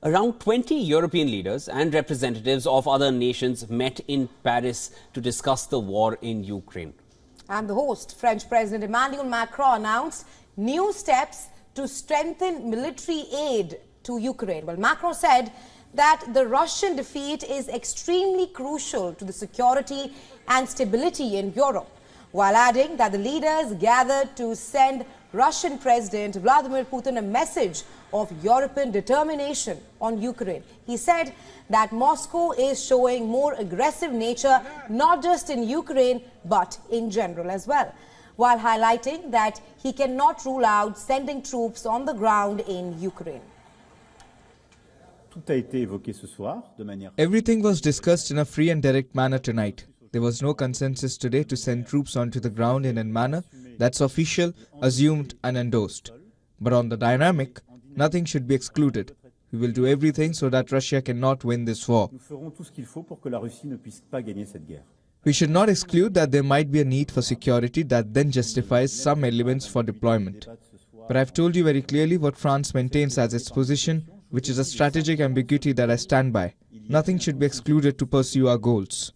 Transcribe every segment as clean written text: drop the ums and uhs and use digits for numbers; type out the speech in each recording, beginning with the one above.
Around 20 European leaders and representatives of other nations met in Paris to discuss the war in Ukraine. And the host, French President Emmanuel Macron, announced new steps to strengthen military aid to Ukraine. Well, Macron said that the Russian defeat is extremely crucial to the security and stability in Europe, while adding that the leaders gathered to send Russian President Vladimir Putin a message of European determination on Ukraine. He said that Moscow is showing more aggressive nature, not just in Ukraine, but in general as well, while highlighting that he cannot rule out sending troops on the ground in Ukraine. Everything was discussed in a free and direct manner tonight. There was no consensus today to send troops onto the ground in a manner that's official, assumed and endorsed. But on the dynamic, nothing should be excluded. We will do everything so that Russia cannot win this war. We should not exclude that there might be a need for security that then justifies some elements for deployment. But I've told you very clearly what France maintains as its position, which is a strategic ambiguity that I stand by. Nothing should be excluded to pursue our goals.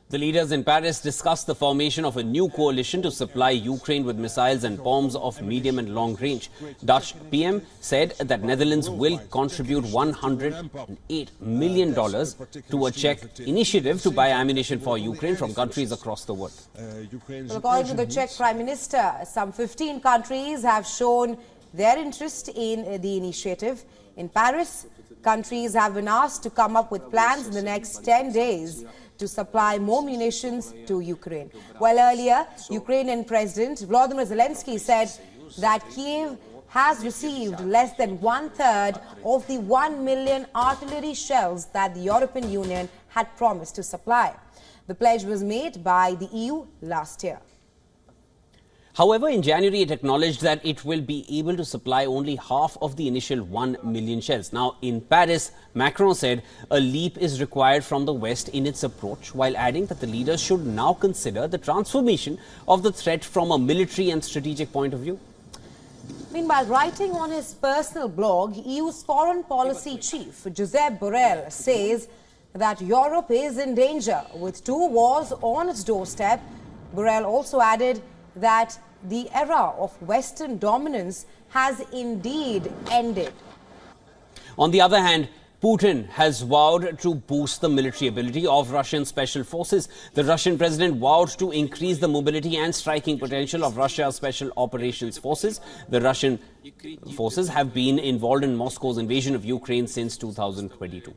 The leaders in Paris discussed the formation of a new coalition to supply Ukraine with missiles and bombs of medium and long range. Dutch PM said that Netherlands will contribute $108 million to a Czech initiative to buy ammunition for Ukraine from countries across the world. Well, according to the Czech Prime Minister, some 15 countries have shown their interest in the initiative. In Paris, countries have been asked to come up with plans in the next 10 days to supply more munitions to Ukraine. While earlier, Ukrainian President Volodymyr Zelensky said that Kyiv has received less than one-third of the 1 million artillery shells that the European Union had promised to supply. The pledge was made by the EU last year. However, in January, it acknowledged that it will be able to supply only half of the initial 1 million shells. Now, in Paris, Macron said a leap is required from the West in its approach, while adding that the leaders should now consider the transformation of the threat from a military and strategic point of view. Meanwhile, writing on his personal blog, EU's foreign policy chief, Josep Borrell, says that Europe is in danger with 2 wars on its doorstep. Borrell also added that the era of Western dominance has indeed ended. On the other hand, Putin has vowed to boost the military ability of Russian special forces. The Russian president vowed to increase the mobility and striking potential of Russia's special operations forces. The Russian forces have been involved in Moscow's invasion of Ukraine since 2022.